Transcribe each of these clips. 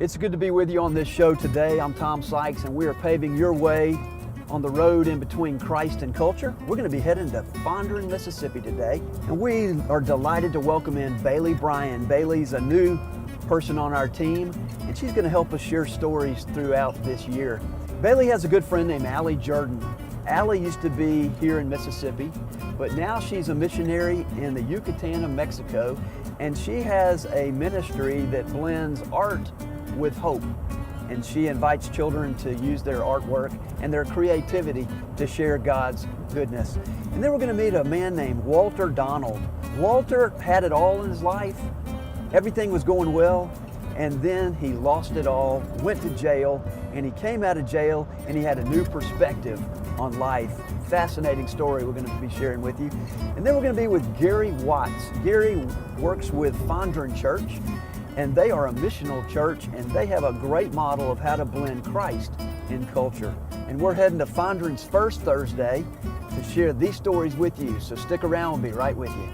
It's good to be with you on this show today. I'm Tom Sykes, and we are paving your way on the road in between Christ and culture. We're going to be heading to Fondren, Mississippi today, and we are delighted to welcome in Bailey Bryan. Bailey's a new person on our team, and she's going to help us share stories throughout this year. Bailey has a good friend named Allie Jordan. Allie used to be here in Mississippi, but now she's a missionary in the Yucatan of Mexico, and she has a ministry that blends art with hope. And she invites children to use their artwork and their creativity to share God's goodness. And then we're going to meet a man named Walter Donald. Walter had it all in his life. Everything was going well, and then he lost it all, went to jail, and he came out of jail and he had a new perspective on life. Fascinating story we're going to be sharing with you. And then we're going to be with Gary Watts. Gary works with Fondren Church, and they are a missional church, and they have a great model of how to blend Christ in culture. And we're heading to Fondren's first Thursday to share these stories with you. So stick around, we'll be right with you.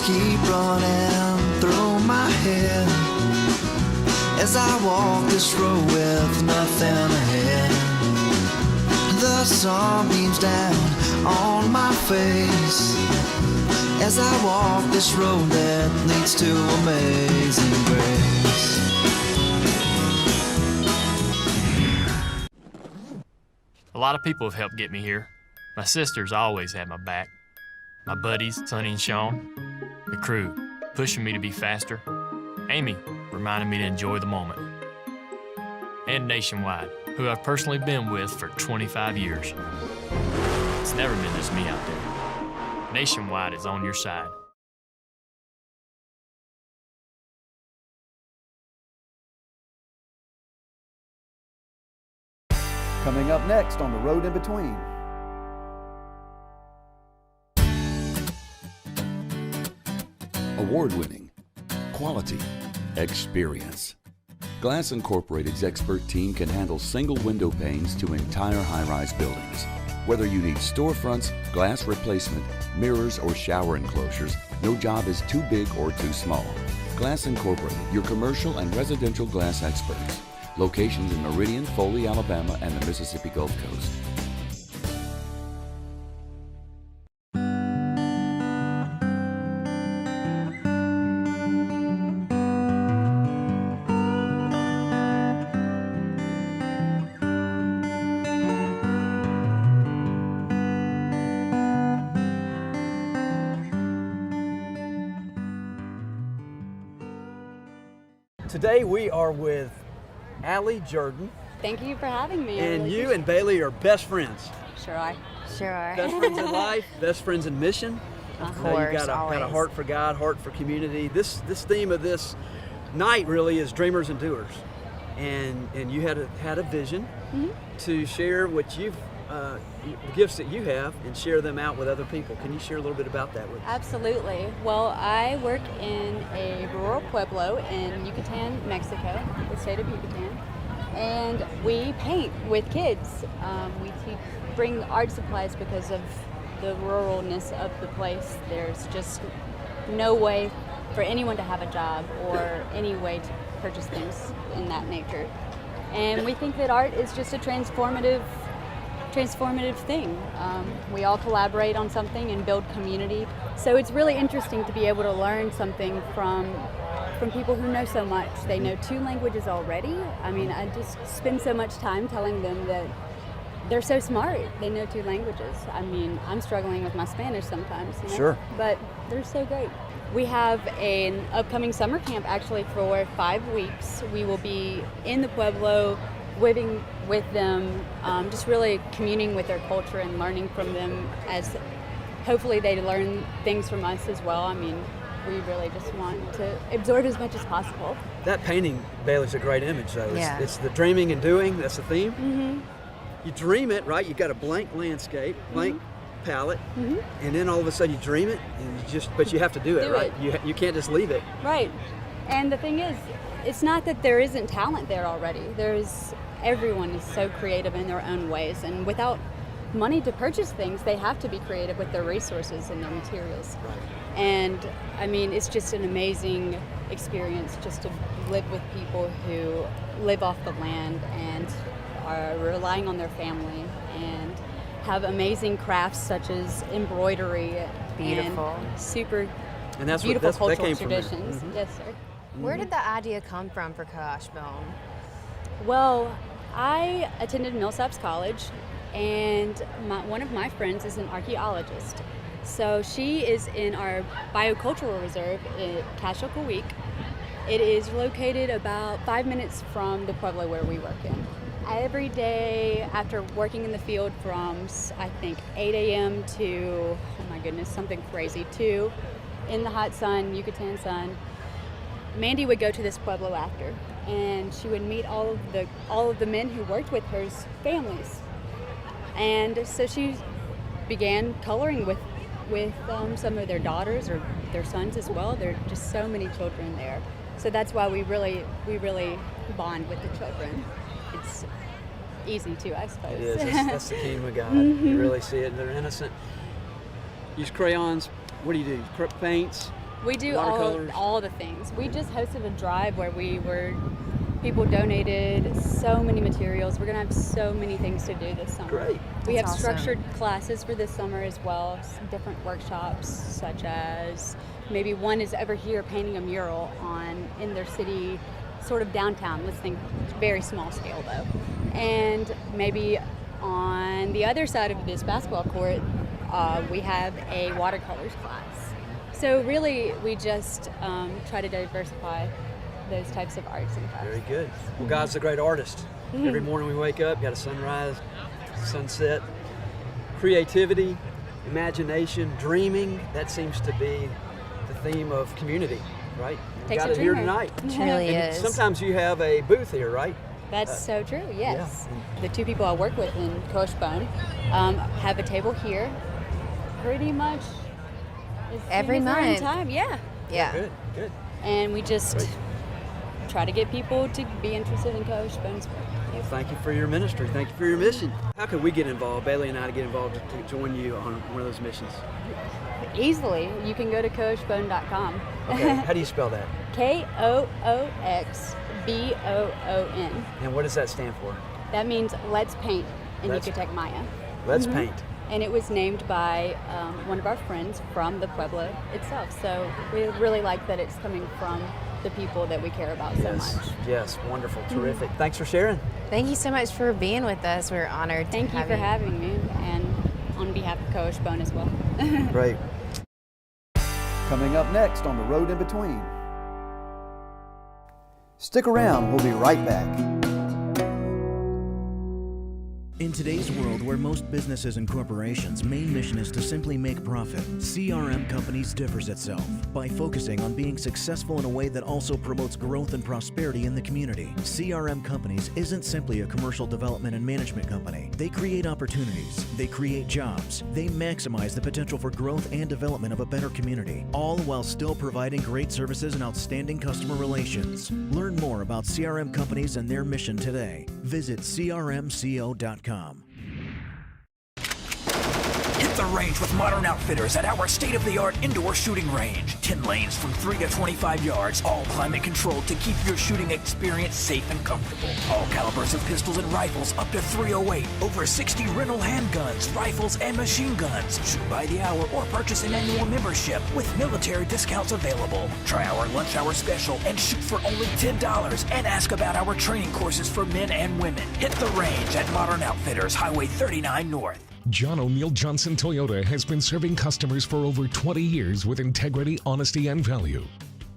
Keep running through my head as I walk this road with nothing ahead. The sun beams down on my face as I walk this road that leads to amazing grace. A lot of people have helped get me here. My sisters always had my back. My buddies, Sonny and Sean. The crew, pushing me to be faster. Amy, reminding me to enjoy the moment. And Nationwide, who I've personally been with for 25 years. It's never been just me out there. Nationwide is on your side. Coming up next on The Road in Between. Award-winning, quality, experience. Glass Incorporated's expert team can handle single window panes to entire high-rise buildings. Whether you need storefronts, glass replacement, mirrors, or shower enclosures, no job is too big or too small. Glass Incorporated, your commercial and residential glass experts. Locations in Meridian, Foley, Alabama, and the Mississippi Gulf Coast. Today we are with Allie Jordan. Thank you for having me. And you and Bailey are best friends. Sure are. Best friends in life, best friends in mission. Of You course, got always. a heart for God, heart for community. This theme of this night really is dreamers and doers. And you had a vision to share what the gifts that you have, and share them out with other people. Can you share a little bit about that with us? Absolutely. Well, I work in a rural pueblo in Yucatan, Mexico, the state of Yucatan, and we paint with kids. We bring art supplies because of the ruralness of the place. There's just no way for anyone to have a job or any way to purchase things in that nature. And we think that art is just a transformative thing. We all collaborate on something and build community. So it's really interesting to be able to learn something from people who know so much. They know 2 languages already. I mean, I just spend so much time telling them that they're so smart. They know 2 languages. I mean, I'm struggling with my Spanish sometimes. You know? Sure. But they're so great. We have an upcoming summer camp actually for 5 weeks. We will be in the pueblo, living with them, just really communing with their culture and learning from them, as hopefully they learn things from us as well. I mean, we really just want to absorb as much as possible. That painting, Bailey's a great image, though. Yeah. It's the dreaming and doing. That's the theme. Mm-hmm. You dream it, right? You've got a blank landscape, blank pallet, and then all of a sudden you dream it, and but you have to do it, right? You can't just leave it. Right. And the thing is, it's not that there isn't talent there already. Everyone is so creative in their own ways, and without money to purchase things, they have to be creative with their resources and their materials. Right. And I mean, it's just an amazing experience just to live with people who live off the land and are relying on their family and have amazing crafts such as embroidery. Beautiful. And super And that's beautiful what that cultural came from there. traditions. Yes, sir. Where did the idea come from for Coshbone? Well, I attended Millsaps College, and one of my friends is an archaeologist. So she is in our biocultural reserve at Cashel-Caweek. It is located about 5 minutes from the pueblo where we work in. Every day after working in the field from, I think, 8 a.m. to, oh my goodness, something crazy, 2 in the hot sun, Yucatan sun, Mandy would go to this pueblo after, and she would meet all of the men who worked with her's families. And so she began coloring with some of their daughters or their sons as well. There are just so many children there. So that's why we really bond with the children. It's easy too, I suppose. It is. That's the kingdom of God. You really see it. They're innocent. Use crayons. What do? Paints? We do watercolors? all the things. We just hosted a drive where people donated so many materials. We're going to have so many things to do this summer. Great. We have That's awesome. structured classes for this summer as well, different workshops, such as maybe one is over here painting a mural in their city, sort of downtown. Let's think very small scale though. And maybe on the other side of this basketball court, we have a watercolors class. So really, we just try to diversify those types of arts and crafts. Very good. Well, God's a great artist. Every morning we wake up, got a sunrise, sunset, creativity, imagination, dreaming. That seems to be the theme of community, right? We Takes got a it here dreamer. tonight. It really And is. sometimes you have a booth here, right? That's so true, yes. yeah. The 2 people I work with in Coshbone have a table here pretty much as soon Every as they're in month. time. Yeah. Yeah. Good. And we just Great. try to get people to be interested in Coshbone's work. Well, thank you for your ministry. Thank you for your mission. How can we get involved, Bailey and I, to get involved to join you on one of those missions? Easily, you can go to coshbone.com. Okay, how do you spell that? KOOXBOON. And what does that stand for? That means Let's Paint in Let's- Yucatec Maya. Let's paint. And it was named by one of our friends from the pueblo itself. So we really like that it's coming from the people that we care about so much. Yes, wonderful, terrific. Thanks for sharing. Thank you so much for being with us. We're honored. Thank to you have for having me, and on behalf of Coshbone as well. Great. Coming up next on The Road in Between. Stick around, we'll be right back. In today's world where most businesses and corporations' main mission is to simply make profit, CRM Companies differs itself by focusing on being successful in a way that also promotes growth and prosperity in the community. CRM Companies isn't simply a commercial development and management company. They create opportunities, they create jobs, they maximize the potential for growth and development of a better community, all while still providing great services and outstanding customer relations. Learn more about CRM Companies and their mission today. Visit crmco.com. Hit the range with Modern Outfitters at our state-of-the-art indoor shooting range. 10 lanes from 3 to 25 yards, all climate controlled to keep your shooting experience safe and comfortable. All calibers of pistols and rifles up to .308. Over 60 rental handguns, rifles, and machine guns. Shoot by the hour or purchase an annual membership with military discounts available. Try our lunch hour special and shoot for only $10 and ask about our training courses for men and women. Hit the range at Modern Outfitters, Highway 39 North. John O'Neill Johnson Toyota has been serving customers for over 20 years with integrity, honesty, and value.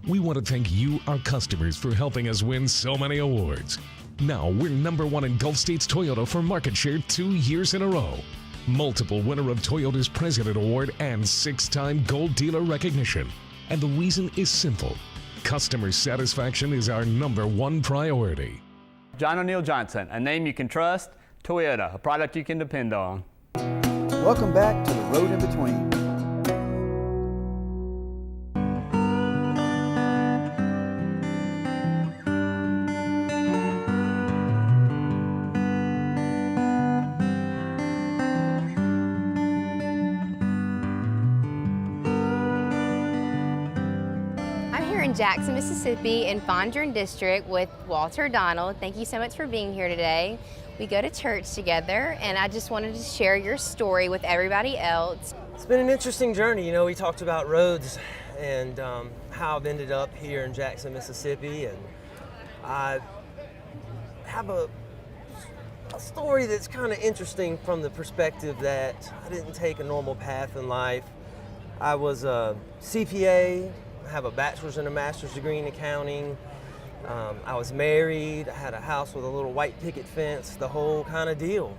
We want to thank you, our customers, for helping us win so many awards. Now we're #1 in Gulf States Toyota for market share 2 years in a row. Multiple winner of Toyota's President Award and 6-time Gold Dealer recognition. And the reason is simple. Customer satisfaction is our #1 priority. John O'Neill Johnson, a name you can trust. Toyota, a product you can depend on. Welcome back to The Road in Between. I'm here in Jackson, Mississippi in Fondren District with Walter Donald. Thank you so much for being here today. We go to church together, and I just wanted to share your story with everybody else. It's been an interesting journey. You know, we talked about roads and how I've ended up here in Jackson, Mississippi, and I have a story that's kind of interesting from the perspective that I didn't take a normal path in life. I was a CPA, I have a bachelor's and a master's degree in accounting. I was married, I had a house with a little white picket fence, the whole kind of deal.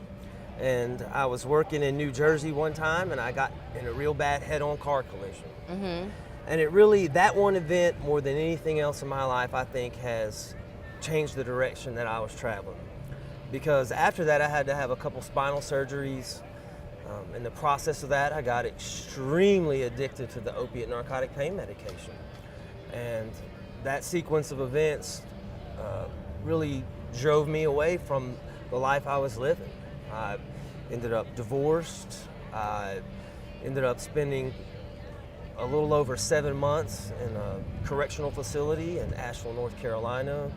And I was working in New Jersey one time, and I got in a real bad head-on car collision. And it really, that one event, more than anything else in my life, I think has changed the direction that I was traveling. Because after that, I had to have a couple spinal surgeries. In the process of that, I got extremely addicted to the opiate narcotic pain medication. And that sequence of events really drove me away from the life I was living. I ended up divorced. I ended up spending a little over 7 months in a correctional facility in Asheville, North Carolina.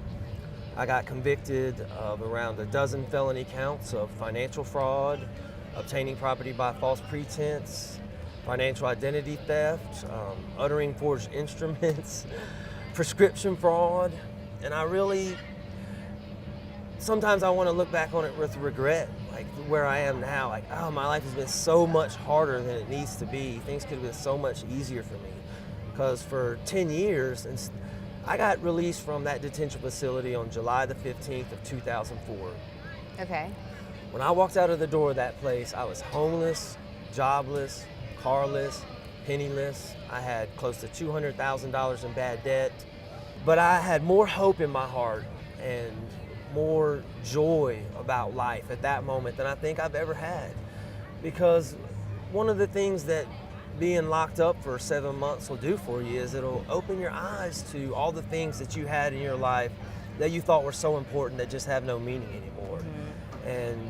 I got convicted of around a dozen felony counts of financial fraud, obtaining property by false pretense, financial identity theft, uttering forged instruments, prescription fraud. And I really, sometimes I want to look back on it with regret, like where I am now, like, oh, my life has been so much harder than it needs to be. Things could have been so much easier for me. Because for 10 years, and I got released from that detention facility on July the 15th of 2004. Okay. When I walked out of the door of that place, I was homeless, jobless, carless, penniless. I had close to $200,000 in bad debt. But I had more hope in my heart and more joy about life at that moment than I think I've ever had. Because one of the things that being locked up for 7 months will do for you is it'll open your eyes to all the things that you had in your life that you thought were so important that just have no meaning anymore. And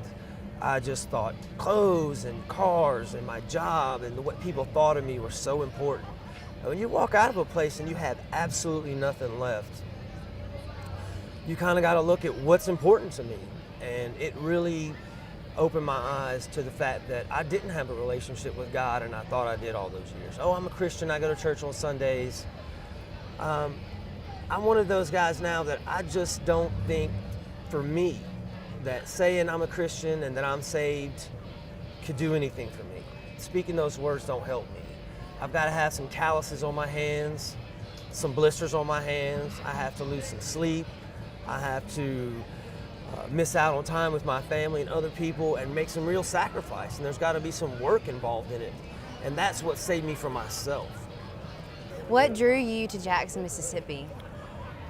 I just thought clothes and cars and my job and what people thought of me were so important. And when you walk out of a place and you have absolutely nothing left, you kind of got to look at what's important to me. And it really opened my eyes to the fact that I didn't have a relationship with God, and I thought I did all those years. Oh, I'm a Christian, I go to church on Sundays. I'm one of those guys now that I just don't think, for me, that saying I'm a Christian and that I'm saved could do anything for me. Speaking those words don't help me. I've got to have some calluses on my hands, some blisters on my hands. I have to lose some sleep. I have to miss out on time with my family and other people and make some real sacrifice. And there's got to be some work involved in it. And that's what saved me from myself. What drew you to Jackson, Mississippi?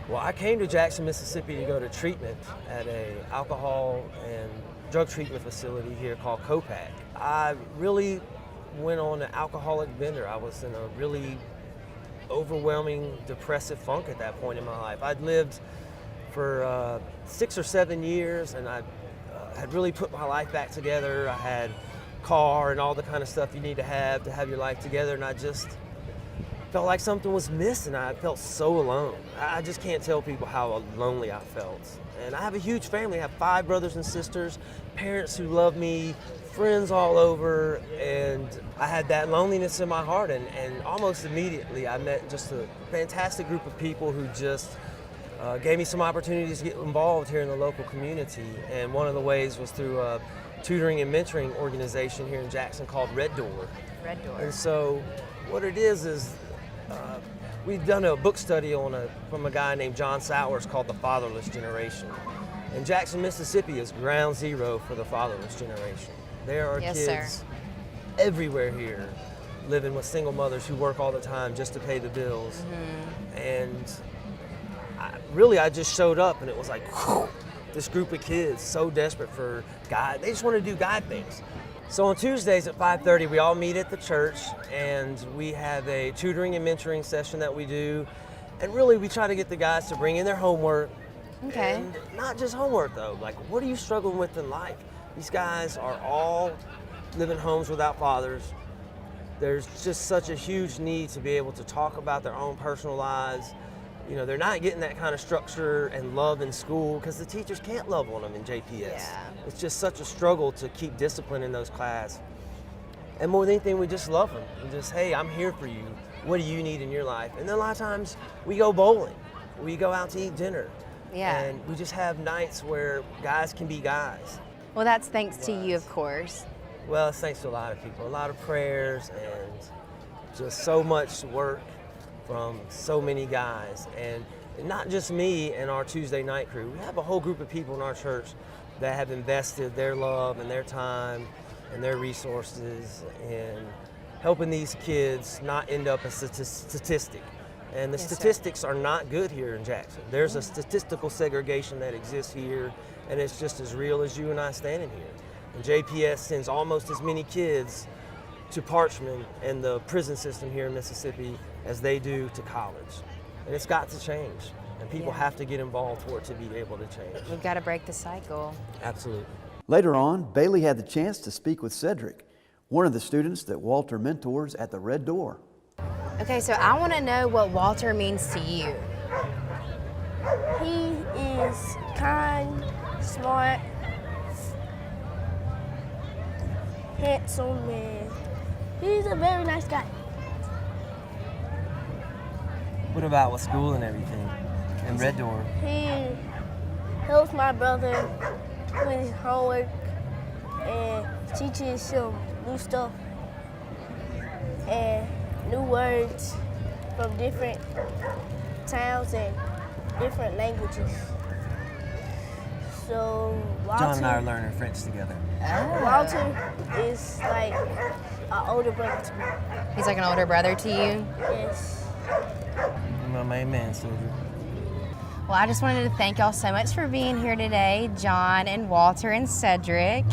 Well, I came to Jackson, Mississippi to go to treatment at a alcohol and drug treatment facility here called COPAC. I really went on an alcoholic bender. I was in a really overwhelming depressive funk at that point in my life. I'd lived for 6 or 7 years, and I had really put my life back together. I had a car and all the kind of stuff you need to have your life together, and I just felt like something was missing. I felt so alone. I just can't tell people how lonely I felt. And I have a huge family. I have 5 brothers and sisters, parents who love me, friends all over, and I had that loneliness in my heart. And almost immediately I met just a fantastic group of people who just gave me some opportunities to get involved here in the local community. And one of the ways was through a tutoring and mentoring organization here in Jackson called Red Door. Red Door. And so what it is we've done a book study from a guy named John Sowers called The Fatherless Generation. And Jackson, Mississippi is ground zero for the fatherless generation. There are kids everywhere here living with single mothers who work all the time just to pay the bills. And I just showed up, and it was like, whew, this group of kids so desperate for God. They just want to do God things. So on Tuesdays at 5:30, we all meet at the church, and we have a tutoring and mentoring session that we do. And really, we try to get the guys to bring in their homework. Okay. And not just homework, though. Like, what are you struggling with in life? These guys are all living homes without fathers. There's just such a huge need to be able to talk about their own personal lives. You know, they're not getting that kind of structure and love in school because the teachers can't love on them in JPS. Yeah. It's just such a struggle to keep discipline in those classes. And more than anything, we just love them. We just, hey, I'm here for you. What do you need in your life? And then a lot of times we go bowling. We go out to eat dinner. Yeah. And we just have nights where guys can be guys. Well, that's thanks to you, of course. Well, it's thanks to a lot of people, a lot of prayers and just so much work from so many guys. And not just me and our Tuesday night crew. We have a whole group of people in our church that have invested their love and their time and their resources in helping these kids not end up as a statistic. And the statistics are not good here in Jackson. There's a statistical segregation that exists here, and it's just as real as you and I standing here. And JPS sends almost as many kids to Parchman and the prison system here in Mississippi as they do to college. And it's got to change. And people have to get involved for it to be able to change. We've got to break the cycle. Absolutely. Later on, Bailey had the chance to speak with Cedric, one of the students that Walter mentors at the Red Door. Okay, so I want to know what Walter means to you. He is kind, smart, handsome, and he's a very nice guy. What about with school and everything and Red Door? He helps my brother with his homework and teaches him new stuff and new words from different towns and different languages. So Walter, John and I are learning French together. Walter is like an older brother to me. He's like an older brother to you? Yes. My main man, Cedric. Well, I just wanted to thank y'all so much for being here today, John and Walter and Cedric.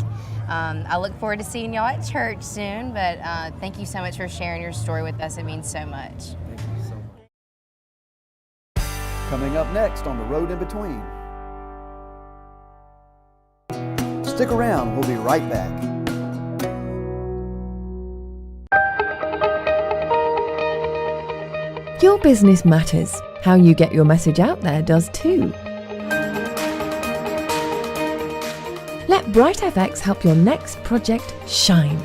I look forward to seeing y'all at church soon, but thank you so much for sharing your story with us. It means so much. Thank you so much. Coming up next on The Road in Between. Stick around, we'll be right back. Your business matters. How you get your message out there does too. Let BrightFX help your next project shine.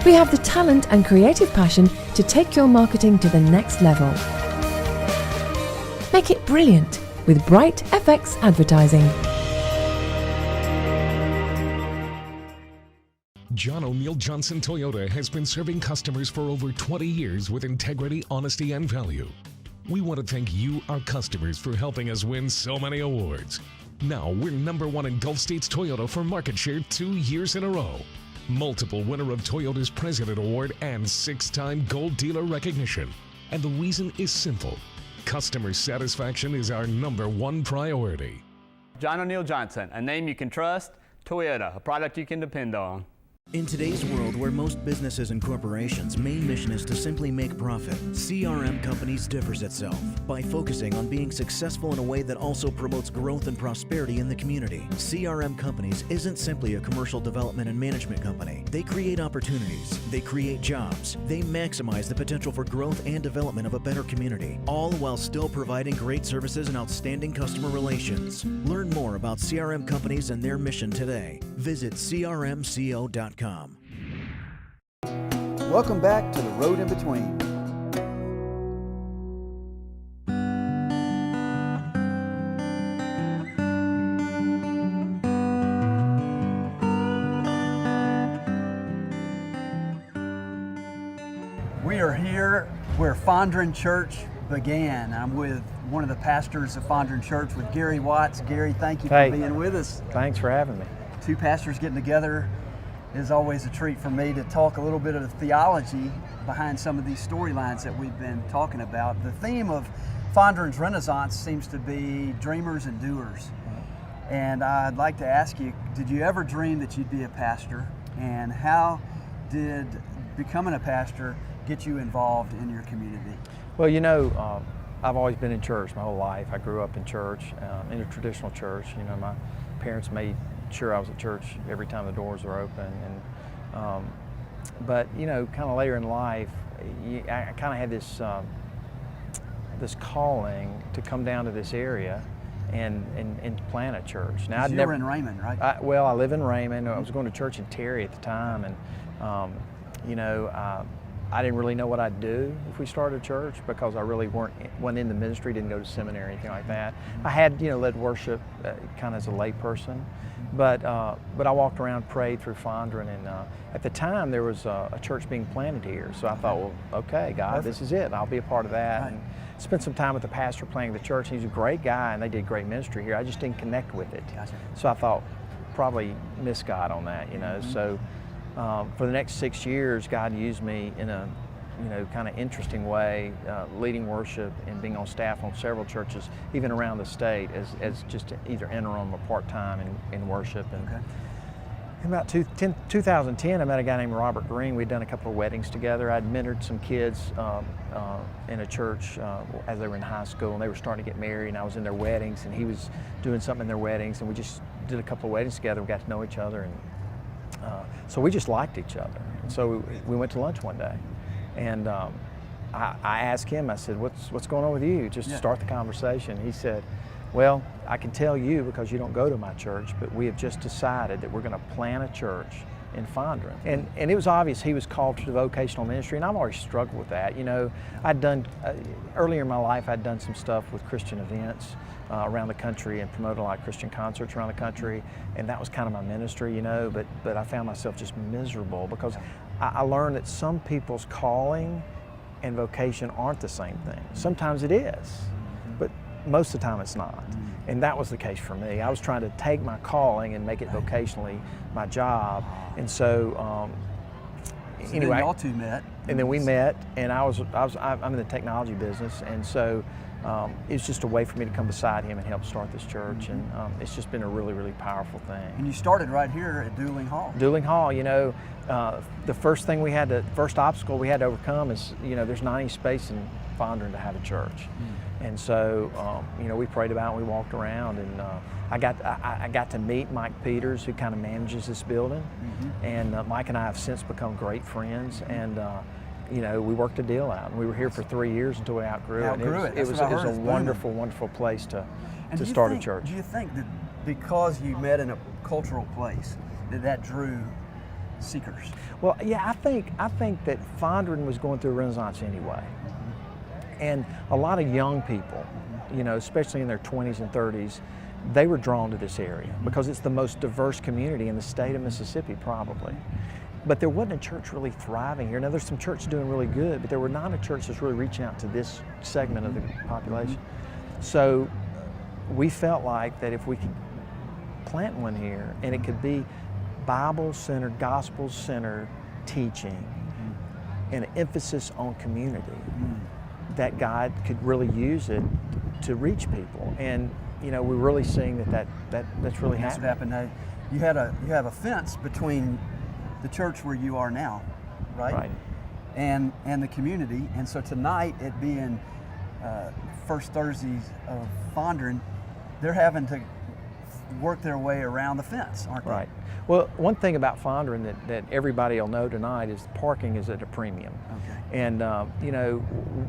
We have the talent and creative passion to take your marketing to the next level. Make it brilliant with BrightFX Advertising. John O'Neill Johnson Toyota has been serving customers for over 20 years with integrity, honesty, and value. We want to thank you, our customers, for helping us win so many awards. Now we're #1 in Gulf States Toyota for market share 2 years in a row. Multiple winner of Toyota's President Award and 6-time Gold Dealer recognition. And the reason is simple. Customer satisfaction is our #1 priority. John O'Neill Johnson, a name you can trust. Toyota, a product you can depend on. In today's world where most businesses and corporations' main mission is to simply make profit, CRM Companies differs itself by focusing on being successful in a way that also promotes growth and prosperity in the community. CRM Companies isn't simply a commercial development and management company. They create opportunities, they create jobs, they maximize the potential for growth and development of a better community, all while still providing great services and outstanding customer relations. Learn more about CRM Companies and their mission today. Visit crmco.com. Welcome back to The Road in Between. We are here where Fondren Church began. I'm with one of the pastors of Fondren Church with Gary Watts. Gary, thank you for being with us. Thanks for having me. Two pastors getting together is always a treat for me to talk a little bit of the theology behind some of these storylines that we've been talking about. The theme of Fondren's Renaissance seems to be dreamers and doers. And I'd like to ask you did you ever dream that you'd be a pastor? And how did becoming a pastor get you involved in your community? Well, you know, I've always been in church my whole life. I grew up in church, in a traditional church. You know, my parents made sure I was at church every time the doors were open. And but you know, kind of later in life, I kind of had this this calling to come down to this area and plant a church. Now, you were in Raymond, right? I live in Raymond. I was going to church in Terry at the time, and you know, I didn't really know what I'd do if we started a church because I really wasn't in the ministry, didn't go to seminary or anything like that. I had, you know, led worship kind of as a lay person, but I walked around, prayed through Fondren, and at the time there was a church being planted here. So I thought, well, okay, God, this is it. I'll be a part of that. Right. And spent some time with the pastor planning the church. He's a great guy, and they did great ministry here. I just didn't connect with it. Gotcha. So I thought, probably missed God on that, you know. So for the next 6 years, God used me in a, you know, kind of interesting way, leading worship and being on staff on several churches, even around the state, as just either interim or part-time in worship. And in about 2010, I met a guy named Robert Green. We'd done a couple of weddings together. I'd mentored some kids in a church as they were in high school, and they were starting to get married, and I was in their weddings, and he was doing something in their weddings, and we just did a couple of weddings together. We got to know each other, and so we just liked each other. And so we went to lunch one day, and I asked him, I said, what's going on with you, just to start the conversation. He said, well, I can tell you because you don't go to my church, but we have just decided that we're going to plant a church in Fondren. And it was obvious he was called to the vocational ministry, and I've always struggled with that. You know, I'd done, earlier in my life, I'd done some stuff with Christian events around the country and promoted a lot of Christian concerts around the country, and that was kind of my ministry, you know, but I found myself just miserable because I learned that some people's calling and vocation aren't the same thing. Sometimes it is, but most of the time it's not. And that was the case for me. I was trying to take my calling and make it vocationally my job. And so, anyway, y'all two met. And then we met, and I'm in the technology business, and so it's just a way for me to come beside him and help start this church, and it's just been a really, really powerful thing. And you started right here at Dueling Hall. Dueling Hall, you know, the first obstacle we had to overcome is, you know, there's not any space in Fondren to have a church. And so, you know, we prayed about it, and we walked around, and I got to meet Mike Peters, who kind of manages this building, and Mike and I have since become great friends, and you know, we worked a deal out, and we were here for 3 years until we outgrew it. It was a wonderful, wonderful place to start a church. Do you think that because you met in a cultural place, that drew seekers? Well, yeah, I think that Fondren was going through a renaissance anyway. And a lot of young people, you know, especially in their 20s and 30s, they were drawn to this area because it's the most diverse community in the state of Mississippi, probably. But there wasn't a church really thriving here. Now, there's some churches doing really good, but there were not a church that's really reaching out to this segment of the population. So we felt like that if we could plant one here, and it could be Bible-centered, gospel-centered teaching and an emphasis on community, that God could really use it to reach people. And you know, we're really seeing that's really happening. That's what happened. Now, you have a fence between the church where you are now, right? Right. And the community. And so tonight, it being first Thursdays of Fondren, they're having to work their way around the fence, aren't they? Right. Well, one thing about Fondren that everybody will know tonight is parking is at a premium. Okay. And you know,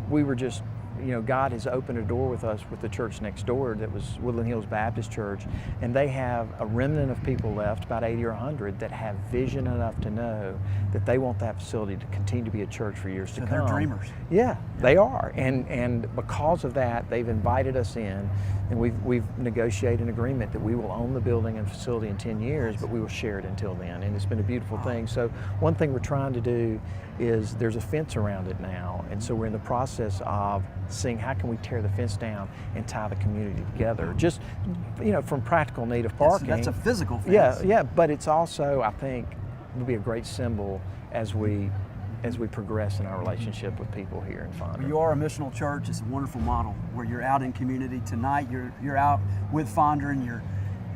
we were just, you know, God has opened a door with us with the church next door that was Woodland Hills Baptist Church, and they have a remnant of people left, about 80 or 100, that have vision enough to know that they want that facility to continue to be a church for years to come. They're dreamers. Yeah, they are, and because of that, they've invited us in, and we've negotiated an agreement that we will own the building and facility in 10 years, but we will share it until then, and it's been a beautiful thing. So one thing we're trying to do is there's a fence around it now, and so we're in the process of seeing how can we tear the fence down and tie the community together, just, you know, from practical need of parking. That's a physical fence. Yeah, but it's also, I think, will be a great symbol as we progress in our relationship with people here in Fondren. You are a missional church. It's a wonderful model where you're out in community. Tonight you're out with Fondren.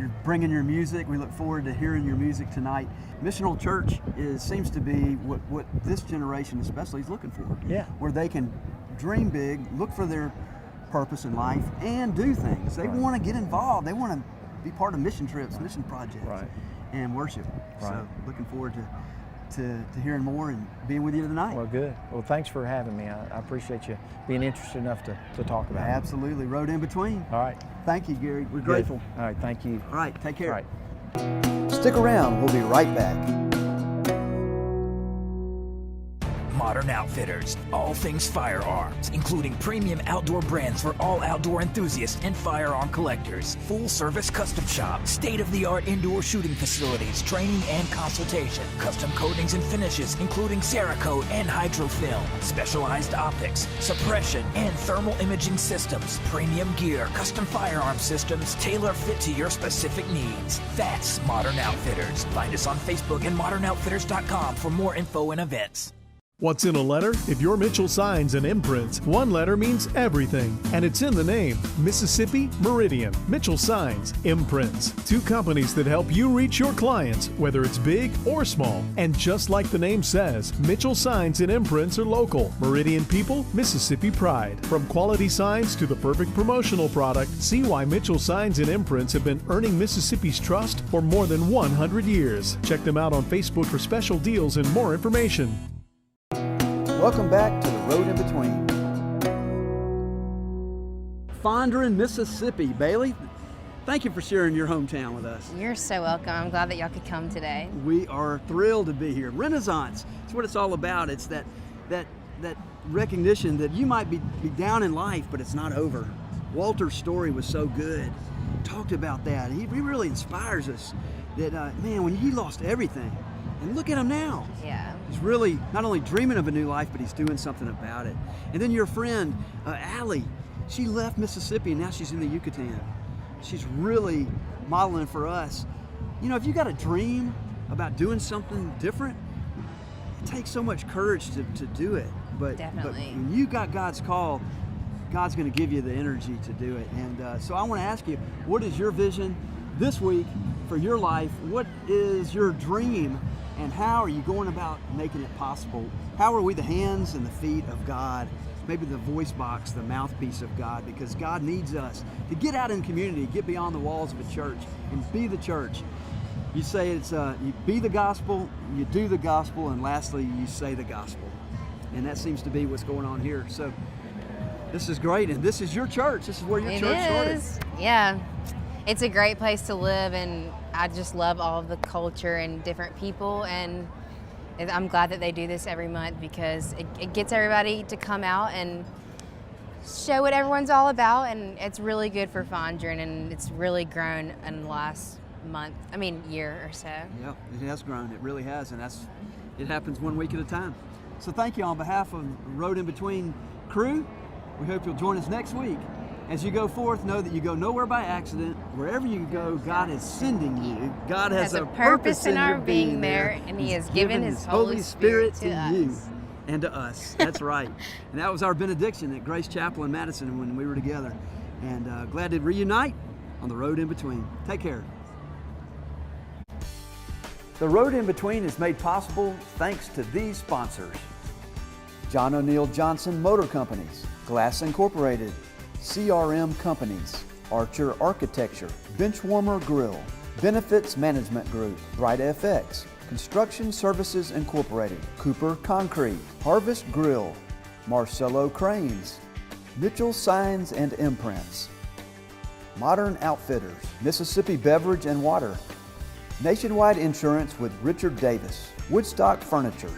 you're bringing your music. We look forward to hearing your music tonight. Missional Church seems to be what this generation especially is looking for. Yeah. Where they can dream big, look for their purpose in life, and do things. They want to get involved. They want to be part of mission trips, mission projects, and worship. So looking forward to hearing more and being with you tonight. Well, good. Well, thanks for having me. I appreciate you being interested enough to talk about it. Absolutely. Road in between. All right. Thank you, Gary. We're grateful. All right. Thank you. All right. Take care. All right. Stick around. We'll be right back. Modern Outfitters. All things firearms, including premium outdoor brands for all outdoor enthusiasts and firearm collectors. Full service custom shop, state-of-the-art indoor shooting facilities, training and consultation. Custom coatings and finishes, including Cerakote and Hydrofilm. Specialized optics, suppression, and thermal imaging systems. Premium gear, custom firearm systems, tailor-fit to your specific needs. That's Modern Outfitters. Find us on Facebook and modernoutfitters.com for more info and events. What's in a letter? If you're Mitchell Signs and Imprints, one letter means everything, and it's in the name. Mississippi Meridian. Mitchell Signs, Imprints. Two companies that help you reach your clients, whether it's big or small. And just like the name says, Mitchell Signs and Imprints are local. Meridian people, Mississippi pride. From quality signs to the perfect promotional product, see why Mitchell Signs and Imprints have been earning Mississippi's trust for more than 100 years. Check them out on Facebook for special deals and more information. Welcome back to the Road in Between. Fondren, Mississippi. Bailey, thank you for sharing your hometown with us. You're so welcome. I'm glad that y'all could come today. We are thrilled to be here. Renaissance, it's what it's all about. It's that recognition that you might be down in life, but it's not over. Walter's story was so good. Talked about that. He really inspires us that, man, when he lost everything, and look at him now. Yeah. He's really not only dreaming of a new life, but he's doing something about it. And then your friend, Allie, she left Mississippi and now she's in the Yucatan. She's really modeling for us. You know, if you got a dream about doing something different, it takes so much courage to do it. But when you got God's call, God's going to give you the energy to do it. And so I want to ask you, what is your vision this week for your life? What is your dream? And how are you going about making it possible? How are we the hands and the feet of God? Maybe the voice box, the mouthpiece of God, because God needs us to get out in community, get beyond the walls of a church and be the church. You say it's you be the gospel, you do the gospel, and lastly, you say the gospel. And that seems to be what's going on here. So this is great, and this is your church. This is where your church started. Yeah. It's a great place to live, and I just love all of the culture and different people, and I'm glad that they do this every month because it gets everybody to come out and show what everyone's all about, and it's really good for Fondren, and it's really grown in the last year or so. Yeah, it has grown. It really has, and it happens 1 week at a time. So thank you on behalf of Road in Between crew. We hope you'll join us next week. As you go forth, know that you go nowhere by accident. Wherever you go, God is sending you. God has a purpose in our being there, and He has given His Holy Spirit to you and to us. That's right. And that was our benediction at Grace Chapel in Madison when we were together. And glad to reunite on the Road in Between. Take care. The Road in Between is made possible thanks to these sponsors: John O'Neill Johnson Motor Companies, Glass Incorporated, CRM Companies, Archer Architecture, Benchwarmer Grill, Benefits Management Group, Bright FX, Construction Services Incorporated, Cooper Concrete, Harvest Grill, Marcello Cranes, Mitchell Signs and Imprints, Modern Outfitters, Mississippi Beverage and Water, Nationwide Insurance with Richard Davis, Woodstock Furniture.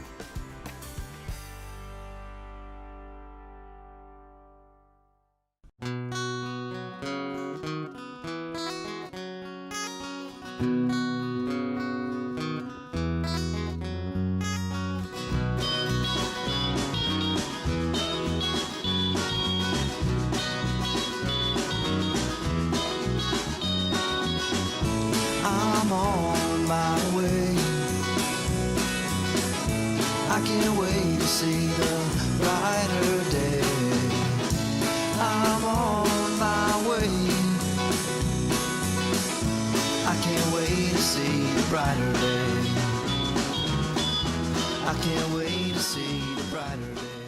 I'm on my way. I can't wait to see the brighter day. I'm on my way. can't wait to see the brighter day. I can't wait to see the brighter day.